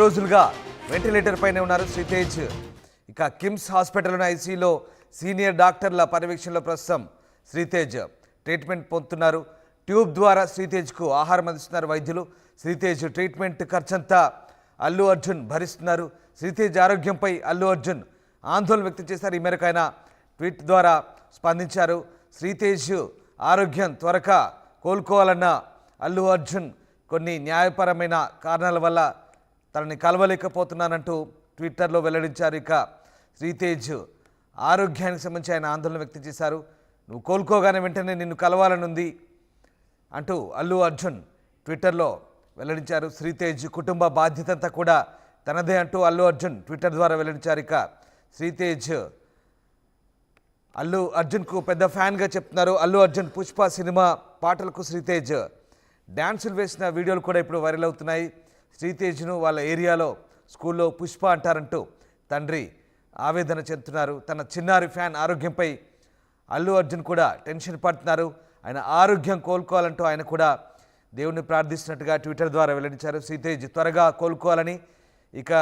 రోజులుగా వెంటిలేటర్ పైనే ఉన్నారు శ్రీతేజ్. ఇక కిమ్స్ హాస్పిటల్లోని ఐసీయూలో సీనియర్ డాక్టర్ల పర్యవేక్షణలో ప్రస్తుతం శ్రీతేజ్ ట్రీట్మెంట్ పొందుతున్నారు. ట్యూబ్ ద్వారా శ్రీతేజ్కు ఆహారం అందిస్తున్నారు వైద్యులు. శ్రీతేజ్ ట్రీట్మెంట్ ఖర్చంతా అల్లు అర్జున్ భరిస్తున్నారు. శ్రీతేజ్ ఆరోగ్యంపై అల్లు అర్జున్ ఆందోళన వ్యక్తం చేశారు. ఈ మేరకు ఆయన ట్వీట్ ద్వారా స్పందించారు. శ్రీతేజ్ ఆరోగ్యం త్వరగా కోలుకోవాలన్న అల్లు అర్జున్ కొన్ని న్యాయపరమైన కారణాల వల్ల తనని కలవలేకపోతున్నానంటూ ట్విట్టర్లో వెల్లడించారు. ఇక శ్రీతేజ్ ఆరోగ్యానికి సంబంధించి ఆయన ఆందోళన వ్యక్తం చేశారు. నువ్వు కోలుకోగానే వెంటనే నిన్ను కలవాలనుంది అంటూ అల్లు అర్జున్ ట్విట్టర్లో వెల్లడించారు. శ్రీతేజ్ కుటుంబ బాధ్యత అంతా కూడా తనదే అంటూ అల్లు అర్జున్ ట్విట్టర్ ద్వారా వెల్లడించారు. ఇక శ్రీతేజ్ అల్లు అర్జున్కు పెద్ద ఫ్యాన్గా చెప్తున్నారు. అల్లు అర్జున్ పుష్ప సినిమా పాటలకు శ్రీతేజ్ డ్యాన్సులు వేసిన వీడియోలు కూడా ఇప్పుడు వైరల్ అవుతున్నాయి. శ్రీతేజ్ను వాళ్ళ ఏరియాలో స్కూల్లో పుష్ప అంటారంటూ తండ్రి ఆవేదన చెందుతున్నారు. తన చిన్నారి ఫ్యాన్ ఆరోగ్యంపై అల్లు అర్జున్ కూడా టెన్షన్ పడుతున్నారు. ఆయన ఆరోగ్యం కోలుకోవాలంటూ ఆయన కూడా దేవుణ్ణి ప్రార్థిస్తున్నట్టుగా ట్విట్టర్ ద్వారా వెల్లడించారు. శ్రీతేజ్ త్వరగా కోలుకోవాలని, ఇక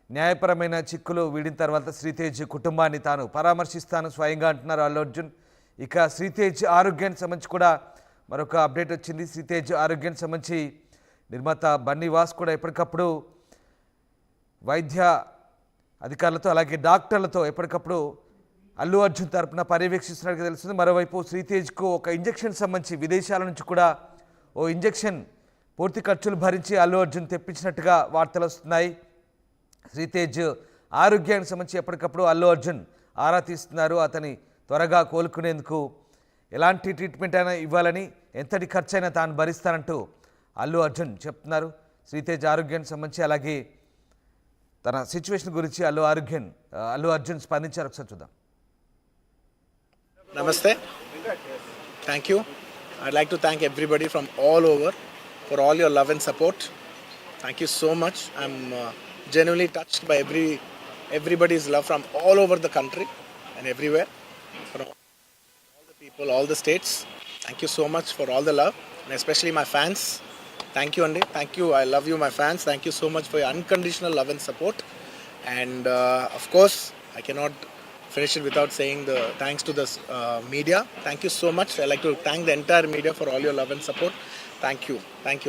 న్యాయపరమైన చిక్కులు వీడిన తర్వాత శ్రీతేజ్ కుటుంబాన్ని తాను పరామర్శిస్తాను స్వయంగా అంటున్నారు అల్లు అర్జున్. ఇక శ్రీతేజ్ ఆరోగ్యానికి సంబంధించి కూడా మరొక అప్డేట్ వచ్చింది. శ్రీతేజ్ ఆరోగ్యానికి సంబంధించి నిర్మాత బన్నీ వాస్ కూడా ఎప్పటికప్పుడు వైద్య అధికారులతో అలాగే డాక్టర్లతో ఎప్పటికప్పుడు అల్లు అర్జున్ తరపున పర్యవేక్షిస్తున్నట్టుగా తెలుస్తుంది. మరోవైపు శ్రీతేజ్కు ఒక ఇంజెక్షన్ సంబంధించి విదేశాల నుంచి కూడా ఓ ఇంజెక్షన్ పూర్తి ఖర్చులు భరించి అల్లు అర్జున్ తెప్పించినట్టుగా వార్తలు వస్తున్నాయి. శ్రీతేజ్ ఆరోగ్యానికి సంబంధించి ఎప్పటికప్పుడు అల్లు అర్జున్ ఆరా తీస్తున్నారు. అతని త్వరగా కోలుకునేందుకు ఎలాంటి ట్రీట్మెంట్ అయినా ఇవ్వాలని, ఎంతటి ఖర్చు అయినా తాను భరిస్తానంటూ అల్లు అర్జున్ చెప్తున్నారు. శ్రీతేజ్ ఆరోగ్యానికి సంబంధించి అలాగే తన సిచ్యువేషన్ గురించి అల్లు అర్జున్ స్పందించారు. ఒకసారి చూద్దాం. Namaste. Thank you. I'd like to thank everybody from all over for all your love and support. Thank you so much. I'm genuinely touched by everybody's love from all over the country and everywhere. From all the people, all the states. Thank you so much for all the love, and especially my fans. Thank you, Andy. Thank you. I love you, my fans. Thank you so much for your unconditional love and support. And of course, I cannot finish it without saying the thanks to the media. Thank you so much. I like to thank the entire media for all your love and support. Thank you,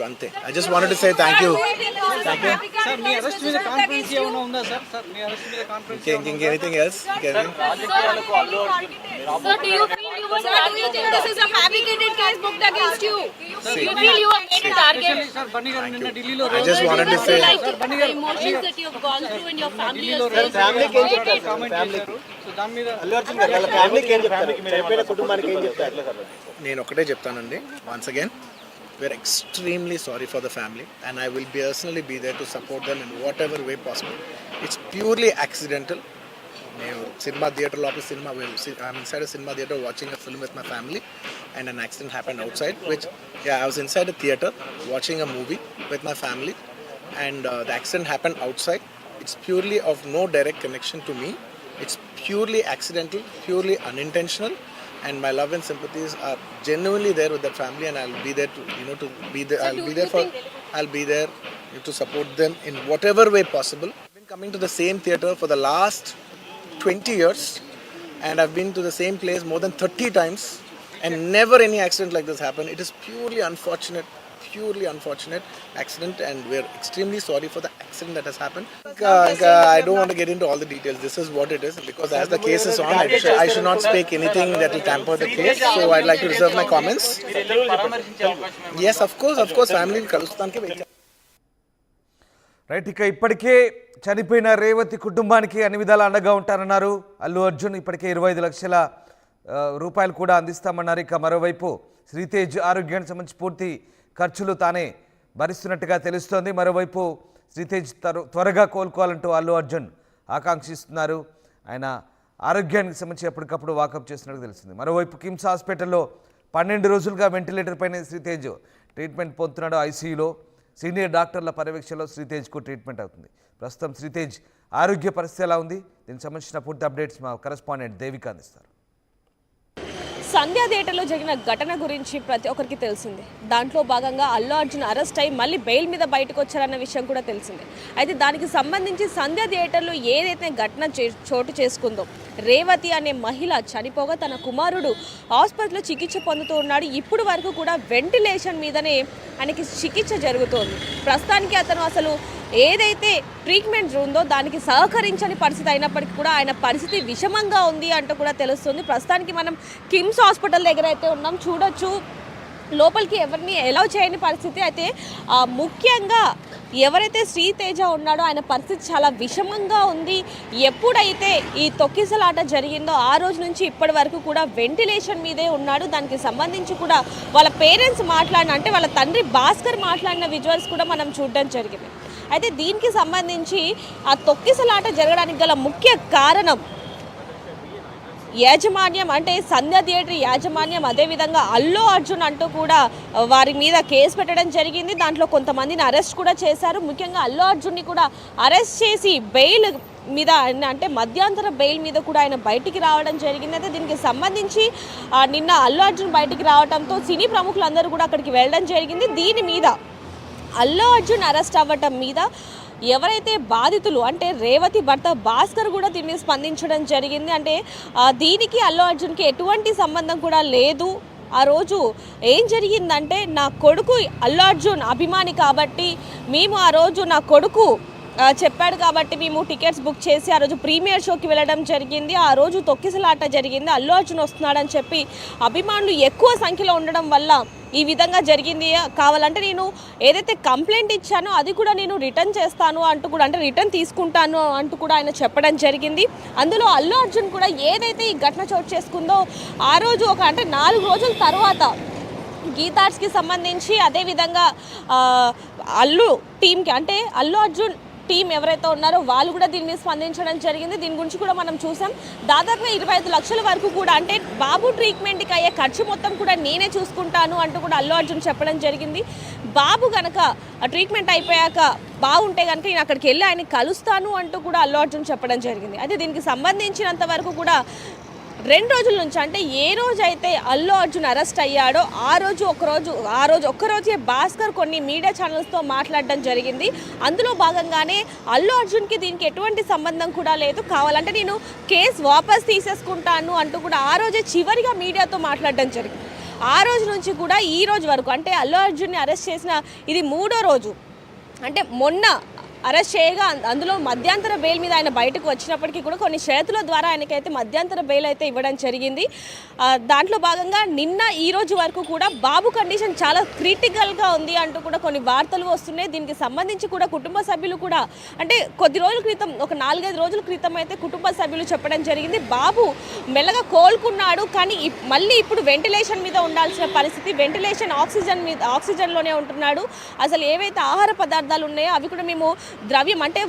Ante. I just wanted to say thank you. Thank you. Sir, me arrest with the conference here unda sir. Sir, me arrest with the conference. Anything else? Sir, do you feel you were targeted? Do you think this is a fabricated case booked against you? Do you feel you were made a target? Sir, Bunny garu ninna Delhi lo I just wanted to say The emotions that you have gone through and your family has faced. family comment చేశారు. So దాని మీద అల్లు అర్జున్ గారు వాళ్ళ ఫ్యామిలీకి ఏం చెప్తారు, చనిపోయిన కుటుంబానికి ఏం చెప్తారు? నేను ఒకటే చెప్తానండి. Once again, we're extremely sorry for the family, and I will personally be there to support them in whatever way possible. It's purely accidental. Cinema theatre I'm inside a cinema theatre watching a film with my family, and an accident happened outside, I was inside a theatre watching a movie with my family, and the accident happened outside. It's purely of no direct connection to me. It's purely accidental, purely unintentional, and my love and sympathies are genuinely there with that family, and I'll be there to I'll be there to support them in whatever way possible. I've been coming to the same theatre for the last 20 years, and I've been to the same place more than 30 times, and never any accident like this happened. It is purely unfortunate accident, and we're extremely sorry for the accident that has happened. I don't want to get into all the details. This is what it is, because as the case is on, I should not speak anything that will tamper the case, so I'd like to reserve my comments. Yes, of course, family kalustaniki wait. Right, ఇక ఇప్పటికే చనిపోయిన రేవతి కుటుంబానికి అన్ని విధాలా అండగా ఉంటారన్నారు అల్లు అర్జున్. ఇప్పటికే 25 లక్షల రూపాయలు కూడా అందిస్తామన్నారు. ఇక మరోవైపు శ్రీతేజ్ ఆరోగ్యానికి సంబంధించి పూర్తి ఖర్చులు తానే భరిస్తున్నట్టుగా తెలుస్తోంది. మరోవైపు శ్రీతేజ్ త్వరగా కోలుకోవాలంటూ అల్లు అర్జున్ ఆకాంక్షిస్తున్నారు. ఆయన ఆరోగ్యానికి సంబంధించి ఎప్పటికప్పుడు వాకప్ చేస్తున్నట్టు తెలిసింది. మరోవైపు కిమ్స్ హాస్పిటల్లో 12 రోజులుగా వెంటిలేటర్ పైన శ్రీతేజ్ ట్రీట్మెంట్ పొందుతున్నాడు. ఐసీయూలో సీనియర్ డాక్టర్ల పర్యవేక్షణలో శ్రీతేజ్కు ట్రీట్మెంట్ అవుతుంది. ప్రస్తుతం శ్రీతేజ్ ఆరోగ్య పరిస్థితి ఎలా ఉంది, దీనికి సంబంధించిన పూర్తి అప్డేట్స్ మా కరెస్పాండెంట్ దేవిక అందిస్తారు. సంధ్యా థియేటర్లో జరిగిన ఘటన గురించి ప్రతి ఒక్కరికి తెలిసిందే. దాంట్లో భాగంగా అల్లు అర్జున్ అరెస్ట్ అయ్యి మళ్ళీ బెయిల్ మీద బయటకు వచ్చారన్న విషయం కూడా తెలిసిందే. అయితే దానికి సంబంధించి సంధ్యా థియేటర్లో ఏదైతే ఘటన చోటు చేసుకుందో, రేవతి అనే మహిళ చనిపోగా తన కుమారుడు హాస్పిటల్లో చికిత్స పొందుతూ ఉన్నాడు. ఇప్పుడు వరకు కూడా వెంటిలేషన్ మీదనే ఆయనకి చికిత్స జరుగుతోంది. ప్రస్తుతానికి అతను అసలు ఏదైతే ట్రీట్మెంట్ ఉందో దానికి సహకరించని పరిస్థితి అయినప్పటికీ కూడా ఆయన పరిస్థితి విషమంగా ఉంది అంటూ కూడా తెలుస్తుంది. ప్రస్తుతానికి మనం కిమ్స్ హాస్పిటల్ దగ్గర అయితే ఉన్నాం. చూడొచ్చు, లోపలికి ఎవరిని అలౌ చేయని పరిస్థితి. అయితే ముఖ్యంగా ఎవరైతే శ్రీతేజ ఉన్నాడో ఆయన పరిస్థితి చాలా విషమంగా ఉంది. ఎప్పుడైతే ఈ తొక్కిసలాట జరిగిందో ఆ రోజు నుంచి ఇప్పటి వరకు కూడా వెంటిలేషన్ మీదే ఉన్నాడు. దానికి సంబంధించి కూడా వాళ్ళ పేరెంట్స్ మాట్లాడిన, అంటే వాళ్ళ తండ్రి భాస్కర్ మాట్లాడిన విజువల్స్ కూడా మనం చూడడం జరిగింది. అయితే దీనికి సంబంధించి ఆ తొక్కిసలాట జరగడానికి గల ముఖ్య కారణం యాజమాన్యం, అంటే సంధ్యా థియేటర్ యాజమాన్యం, అదేవిధంగా అల్లు అర్జున్ అంటూ కూడా వారి మీద కేసు పెట్టడం జరిగింది. దాంట్లో కొంతమందిని అరెస్ట్ కూడా చేశారు. ముఖ్యంగా అల్లు అర్జున్ని కూడా అరెస్ట్ చేసి బెయిల్ మీద, అంటే మధ్యాంతర బెయిల్ మీద కూడా ఆయన బయటికి రావడం జరిగింది. అయితే దీనికి సంబంధించి నిన్న అల్లు అర్జున్ బయటికి రావడంతో సినీ ప్రముఖులందరూ కూడా అక్కడికి వెళ్ళడం జరిగింది. దీని మీద అల్లు అర్జున్ అరెస్ట్ అవ్వటం మీద ఎవరైతే బాధితులు, అంటే రేవతి భర్త భాస్కర్ కూడా దీని మీద స్పందించడం జరిగింది. అంటే దీనికి అల్లు అర్జున్కి ఎటువంటి సంబంధం కూడా లేదు. ఆ రోజు ఏం జరిగిందంటే, నా కొడుకు అల్లు అర్జున్ అభిమాని కాబట్టి మేము ఆ రోజు నా కొడుకు చెప్పాడు కాబట్టి మేము టికెట్స్ బుక్ చేసి ఆ రోజు ప్రీమియర్ షోకి వెళ్ళడం జరిగింది. ఆ రోజు తొక్కిసలాట జరిగింది, అల్లు అర్జున్ వస్తున్నాడని చెప్పి అభిమానులు ఎక్కువ సంఖ్యలో ఉండడం వల్ల ఈ విధంగా జరిగింది. కావాలంటే నేను ఏదైతే కంప్లైంట్ ఇచ్చానో అది కూడా నేను రిటర్న్ చేస్తాను అంటూ కూడా, అంటే రిటర్న్ తీసుకుంటాను అంటూ కూడా ఆయన చెప్పడం జరిగింది. అందులో అల్లు అర్జున్ కూడా ఏదైతే ఈ ఘటన చోటు చేసుకుందో ఆ రోజు అంటే 4 రోజుల తర్వాత గీతార్స్కి సంబంధించి, అదేవిధంగా అల్లు టీంకి, అంటే అల్లు అర్జున్ టీం ఎవరైతే ఉన్నారో వాళ్ళు కూడా దీని మీద స్పందించడం జరిగింది. దీని గురించి కూడా మనం చూసాం. దాదాపుగా 25 లక్షల వరకు కూడా, అంటే బాబు ట్రీట్మెంట్కి అయ్యే ఖర్చు మొత్తం కూడా నేనే చూసుకుంటాను అంటూ కూడా అల్లు అర్జున్ చెప్పడం జరిగింది. బాబు కనుక ట్రీట్మెంట్ అయిపోయాక బాగుంటే కనుక నేను అక్కడికి వెళ్ళి ఆయన కలుస్తాను అంటూ కూడా అల్లు అర్జున్ చెప్పడం జరిగింది. అయితే దీనికి సంబంధించినంత వరకు కూడా 2 రోజుల నుంచి, అంటే ఏ రోజు అయితే అల్లు అర్జున్ అరెస్ట్ అయ్యాడో ఆ రోజు ఒక్కరోజే భాస్కర్ కొన్ని మీడియా ఛానల్స్తో మాట్లాడడం జరిగింది. అందులో భాగంగానే అల్లు అర్జున్కి దీనికి ఎటువంటి సంబంధం కూడా లేదు, కావాలంటే నేను కేసు వాపస్ తీసేసుకుంటాను అంటూ కూడా ఆ రోజే చివరిగా మీడియాతో మాట్లాడడం జరిగింది. ఆ రోజు నుంచి కూడా ఈ రోజు వరకు, అంటే అల్లు అర్జున్ని అరెస్ట్ చేసిన ఇది 3వ రోజు. అంటే మొన్న అరెస్ట్ చేయగా అందులో మధ్యాంతర బెయిల్ మీద ఆయన బయటకు వచ్చినప్పటికీ కూడా కొన్ని షరతుల ద్వారా ఆయనకైతే మధ్యాంతర బెయిల్ అయితే ఇవ్వడం జరిగింది. దాంట్లో భాగంగా నిన్న ఈ రోజు వరకు కూడా బాబు కండిషన్ చాలా క్రిటికల్గా ఉంది అంటూ కూడా కొన్ని వార్తలు వస్తున్నాయి. దీనికి సంబంధించి కూడా కుటుంబ సభ్యులు కూడా, అంటే కొద్ది రోజుల క్రితం, ఒక 4-5 రోజుల క్రితం అయితే కుటుంబ సభ్యులు చెప్పడం జరిగింది, బాబు మెల్లగా కోలుకున్నాడు కానీ మళ్ళీ ఇప్పుడు వెంటిలేషన్ మీద ఉండాల్సిన పరిస్థితి, వెంటిలేషన్ ఆక్సిజన్లోనే ఉంటున్నాడు. అసలు ఏవైతే ఆహార పదార్థాలు ఉన్నాయో అవి కూడా మేము ద్రవ్యం, అంటే